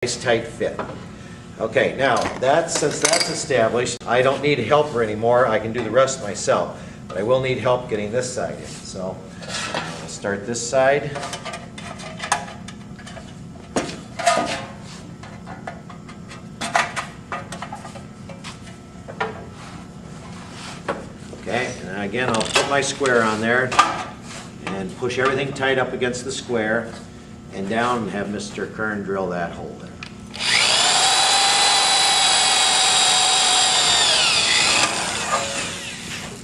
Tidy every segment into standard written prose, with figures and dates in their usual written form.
nice tight fit. Okay, now since that's established, I don't need a helper anymore. I can do the rest myself, but I will need help getting this side in. So I'll start this side. Okay, and again I'll put my square on there and push everything tight up against the square and down and have Mr. Kern drill that hole there.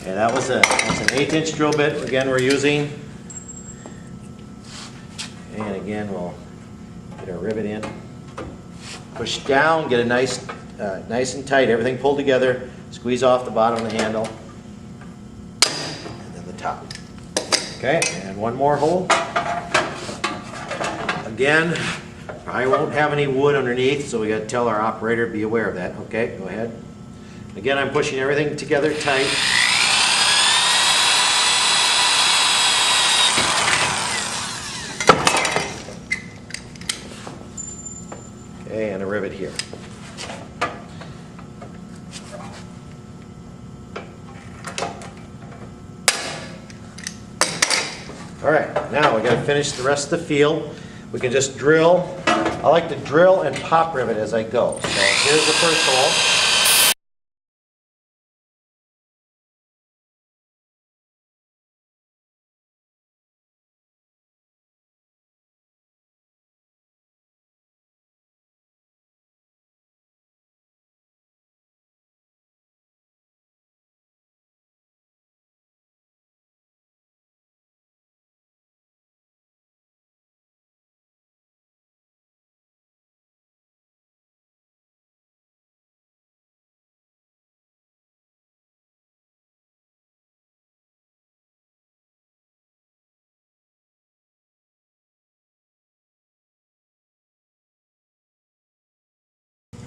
Okay, that's an 1/8" drill bit again we're using. And again we'll get our rivet in. Push down, get it nice and tight, everything pulled together. Squeeze off the bottom of the handle. And then the top. Okay, and one more hole. Again, I won't have any wood underneath, so we got to tell our operator, be aware of that. Okay, go ahead. Again, I'm pushing everything together tight. Okay, and a rivet here. All right, now we got to finish the rest of the field. We can just drill. I like to drill and pop rivet as I go. So here's the first hole.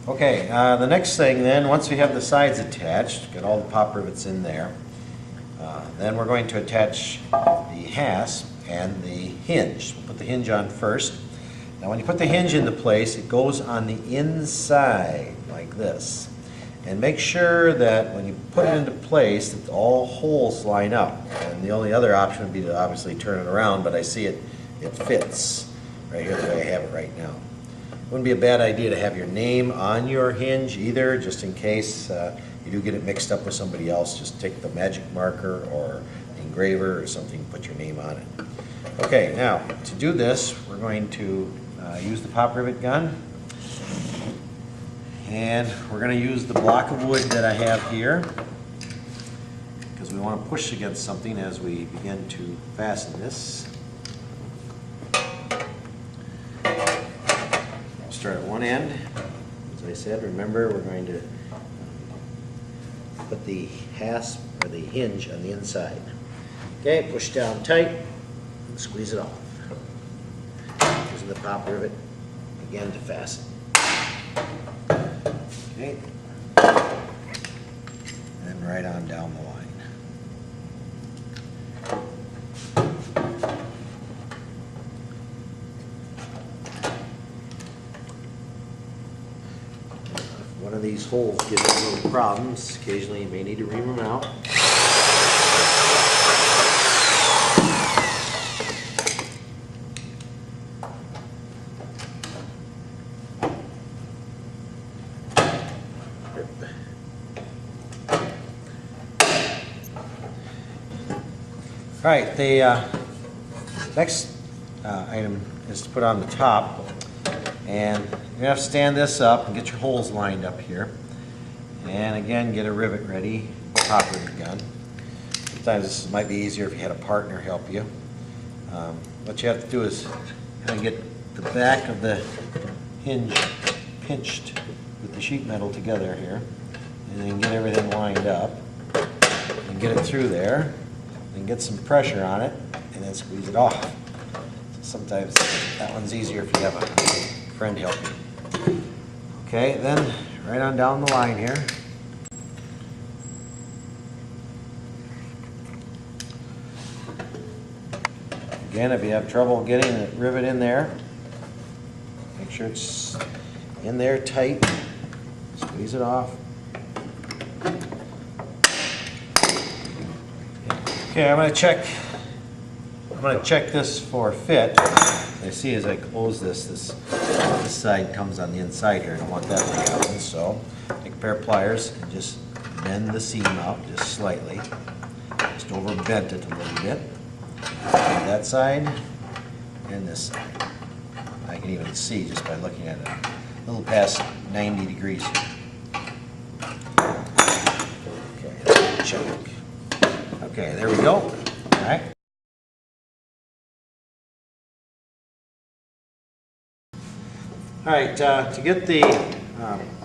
Okay, the next thing then, once we have the sides attached, get all the pop rivets in there, then we're going to attach the hasp and the hinge. We'll put the hinge on first. Now when you put the hinge into place, it goes on the inside like this. And make sure that when you put it into place that all holes line up. And the only other option would be to obviously turn it around, but I see it fits right here the way I have it right now. Wouldn't be a bad idea to have your name on your hinge either, just in case you do get it mixed up with somebody else. Just take the magic marker or the engraver or something, put your name on it. Okay, now to do this, we're going to use the pop rivet gun. And we're going to use the block of wood that I have here because we want to push against something as we begin to fasten this. Start at one end. As I said, remember we're going to put the hasp or the hinge on the inside. Okay, push down tight and squeeze it off. Using the pop rivet again to fasten. Okay, and right on down the line. One of these holes gives you little problems. Occasionally you may need to ream them out. All right, the next item is to put on the top. And you're going to have to stand this up and get your holes lined up here. And again, get a rivet ready, pop rivet gun. Sometimes this might be easier if you had a partner help you. What you have to do is kind of get the back of the hinge pinched with the sheet metal together here. And then get everything lined up. And get it through there. And get some pressure on it. And then squeeze it off. So sometimes that one's easier if you have a friend help you. Okay, then right on down the line here. Again, if you have trouble getting the rivet in there, make sure it's in there tight. Squeeze it off. Okay, I'm going to check this for fit. I see as I close this side comes on the inside here. I don't want that to happen. So take a pair of pliers and just bend the seam out just slightly. Just over bent it a little bit. That side and this side. I can even see just by looking at it a little past 90 degrees here. Okay, check. Okay, there we go. All right. All right, to get the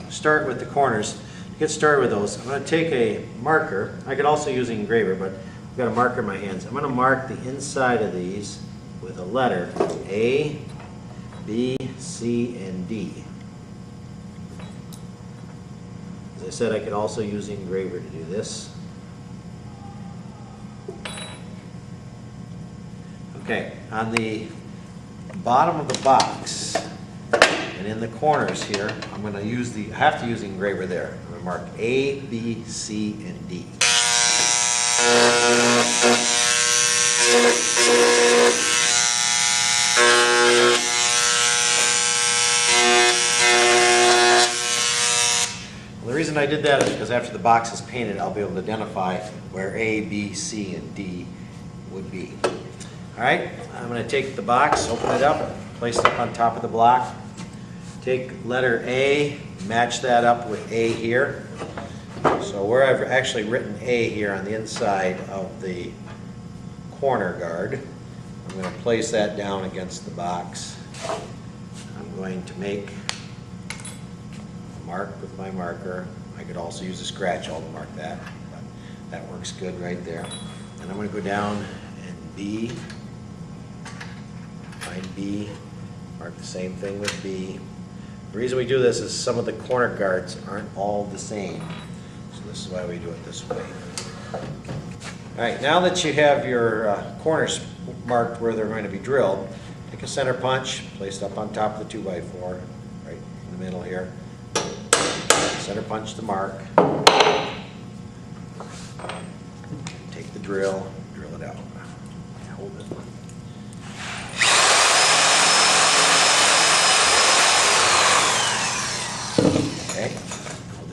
start with the corners, to get started with those, I'm going to take a marker. I could also use an engraver, but I've got a marker in my hands. I'm going to mark the inside of these with a letter A, B, C, and D. As I said, I could also use the engraver to do this. Okay, on the bottom of the box and in the corners here, I'm going to I have to use the engraver there. I'm going to mark A, B, C, and D. Well, the reason I did that is because after the box is painted, I'll be able to identify where A, B, C, and D would be. All right, I'm going to take the box, open it up, place it up on top of the block. Take letter A, match that up with A here. So where I've actually written A here on the inside of the corner guard, I'm going to place that down against the box. I'm going to make a mark with my marker. I could also use a scratch awl to mark that, but that works good right there. And I'm going to go down and B. Find B, mark the same thing with B. The reason we do this is some of the corner guards aren't all the same. So this is why we do it this way. All right, now that you have your corners marked where they're going to be drilled, take a center punch, place it up on top of the 2x4, right in the middle here. Center punch the mark. Take the drill it out. Hold it.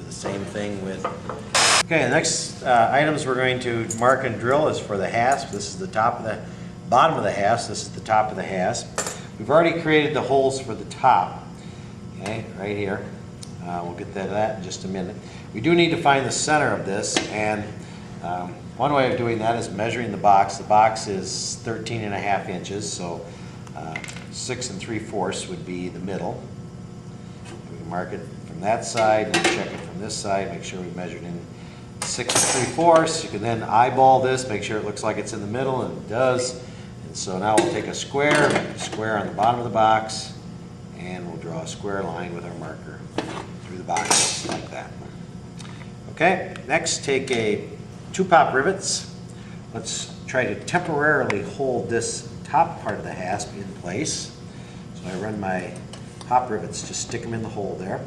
Same thing with... Okay, the next items we're going to mark and drill is for the hasp. This is the bottom of the hasp. This is the top of the hasp. We've already created the holes for the top. Okay, right here. We'll get to that in just a minute. We do need to find the center of this, and one way of doing that is measuring the box. The box is 13.5 inches, so 6 3/4 would be the middle. We can mark it from that side and check it from this side, make sure we measured in 6 3/4. You can then eyeball this, make sure it looks like it's in the middle, and it does. And so now we'll take a square, make a square on the bottom of the box, and we'll draw a square line with our marker through the box like that. Okay, next take 2 pop rivets. Let's try to temporarily hold this top part of the hasp in place. So I run my pop rivets, just stick them in the hole there.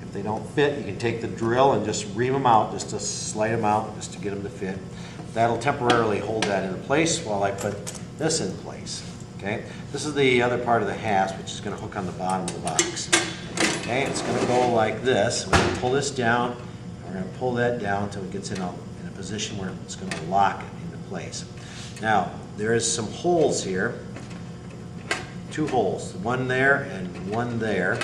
If they don't fit, you can take the drill and just ream them out, just to slide them out, just to get them to fit. That'll temporarily hold that in place while I put this in place. Okay, this is the other part of the hasp, which is going to hook on the bottom of the box. Okay, it's going to go like this. We're going to pull this down. We're going to pull that down until it gets in a position where it's going to lock it into place. Now, there is some holes here. 2 holes, one there and one there.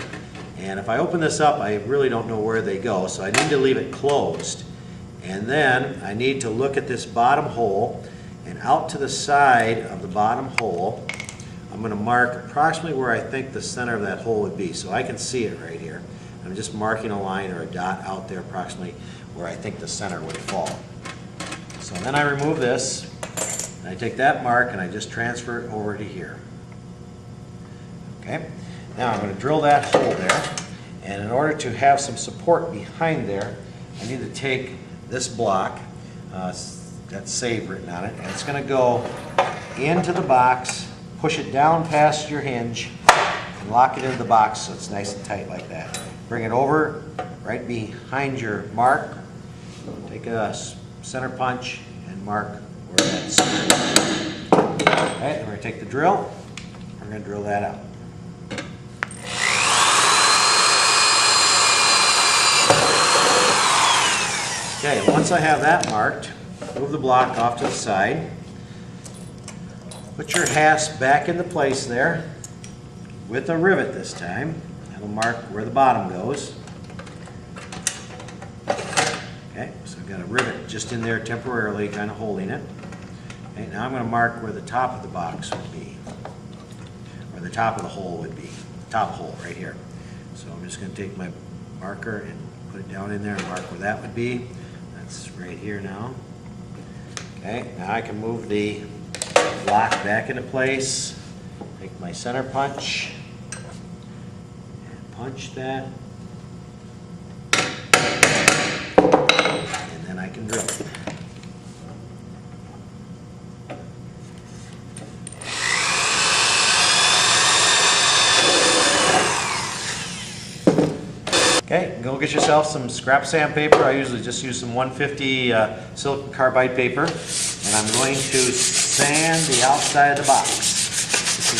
And if I open this up, I really don't know where they go, so I need to leave it closed. And then I need to look at this bottom hole, and out to the side of the bottom hole, I'm going to mark approximately where I think the center of that hole would be. So I can see it right here. I'm just marking a line or a dot out there approximately where I think the center would fall. So then I remove this, and I take that mark and I just transfer it over to here. Okay, now I'm going to drill that hole there, and in order to have some support behind there, I need to take this block, got save written on it, and it's going to go into the box, push it down past your hinge, and lock it into the box so it's nice and tight like that. Bring it over right behind your mark. Take a center punch and mark where that's. Okay, then we're going to take the drill. We're going to drill that out. Okay, once I have that marked, move the block off to the side. Put your hasp back into place there with a rivet this time. That'll mark where the bottom goes. Okay, so I've got a rivet just in there temporarily, kind of holding it. Okay, now I'm going to mark where the top of the box would be, or the top of the hole would be, top hole right here. So I'm just going to take my marker and put it down in there and mark where that would be. That's right here now. Okay, now I can move the block back into place. Take my center punch and punch that. And then I can drill it. Okay, go get yourself some scrap sandpaper. I usually just use some 150 silicon carbide paper, and I'm going to sand the outside of the box. This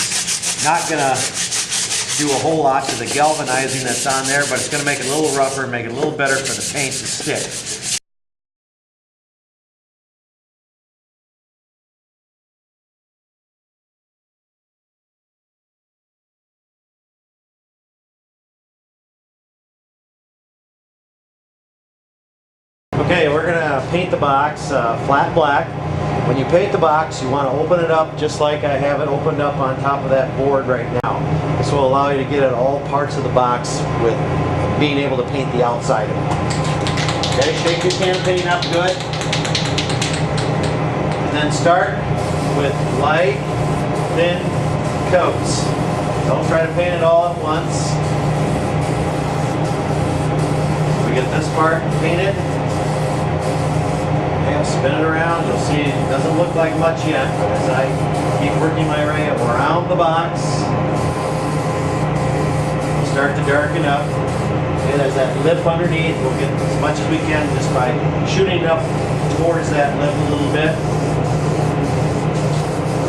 is not going to do a whole lot to the galvanizing that's on there, but it's going to make it a little rougher and make it a little better for the paint to stick. Okay, we're going to paint the box flat black. When you paint the box, you want to open it up just like I have it opened up on top of that board right now. This will allow you to get at all parts of the box with being able to paint the outside of it. Okay, shake your can paint up good. And then start with light, thin coats. Don't try to paint it all at once. We get this part painted. Spin it around, you'll see it doesn't look like much yet, but as I keep working my way around the box, we'll start to darken up. Okay, there's that lip underneath. We'll get as much as we can just by shooting up towards that lip a little bit.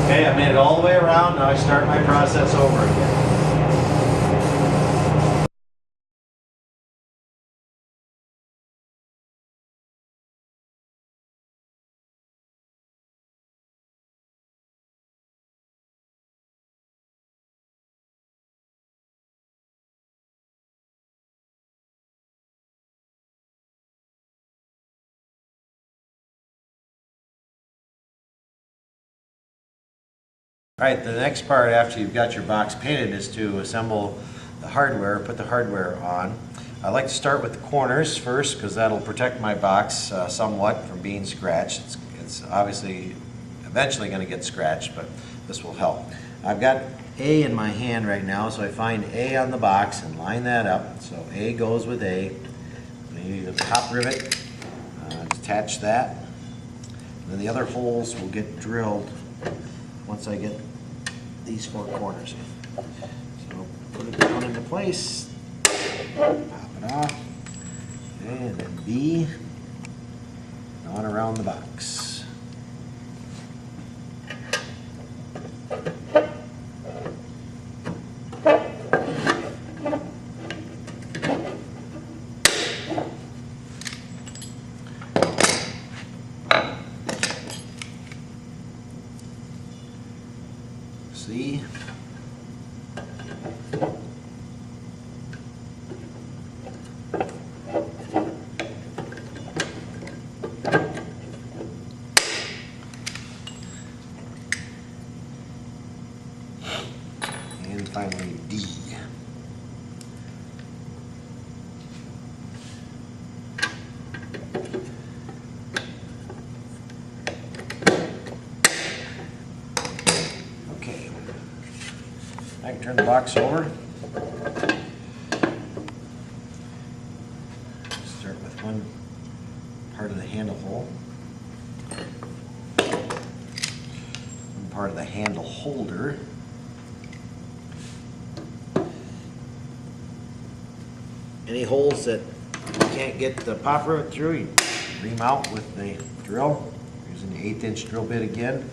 Okay, I made it all the way around. Now I start my process over again. Alright, the next part after you've got your box painted is to assemble the hardware, put the hardware on. I like to start with the corners first because that'll protect my box somewhat from being scratched. It's obviously eventually going to get scratched, but this will help. I've got A in my hand right now, so I find A on the box and line that up. So A goes with A. I use a top rivet, attach that. And then the other holes will get drilled once I get these four corners in. So put it down into place, pop it off, and then B on around the box. See? And finally D. I can turn the box over. Start with one part of the handle hole. One part of the handle holder. Any holes that you can't get the pop rivet through, you ream out with the drill, using the 1/8" drill bit again.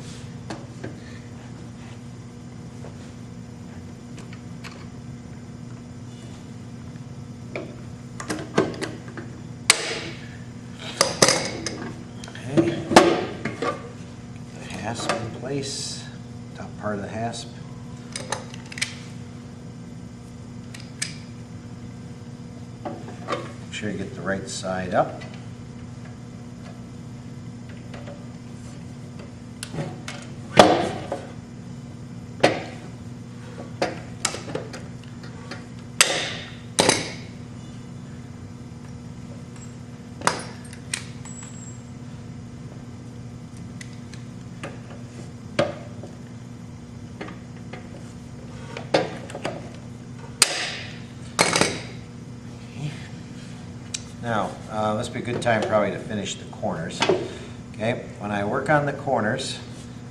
Okay, the hasp in place, top part of the hasp. Make sure you get the right side up. Now, this would be a good time probably to finish the corners. Okay, when I work on the corners,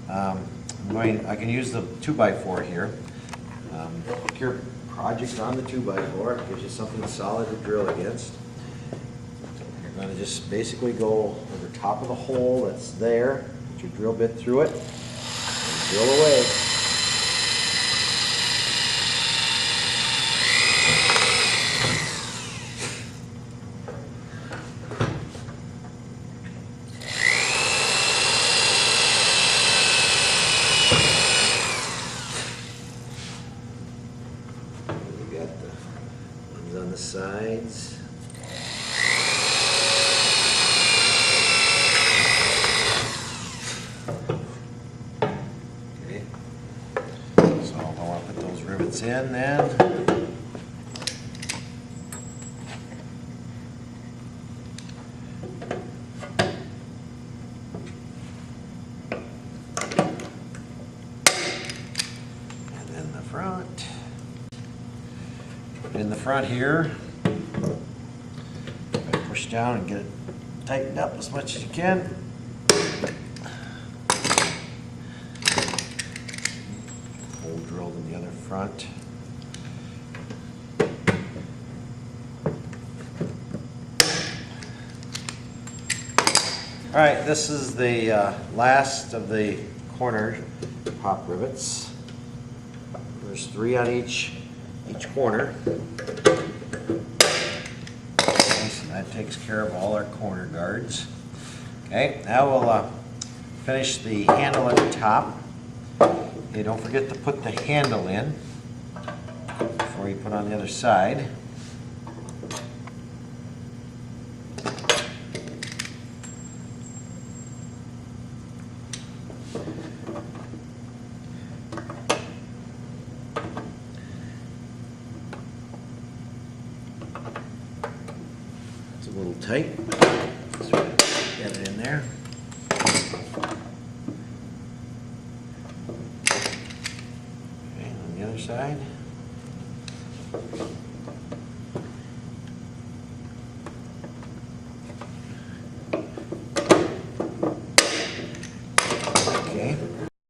I can use the 2x4 here. Pick your project on the 2x4, it gives you something solid to drill against. You're going to just basically go over top of the hole that's there, put your drill bit through it, and drill away. On the sides. Okay. So I want to put those rivets in then. And then the front. In the front here, push down and get it tightened up as much as you can. Hole drilled in the other front. All right, this is the last of the corner pop rivets. There's 3 on each corner. Okay, so that takes care of all our corner guards. Okay, now we'll finish the handle at the top. Okay, don't forget to put the handle in before you put on the other side. It's a little tight.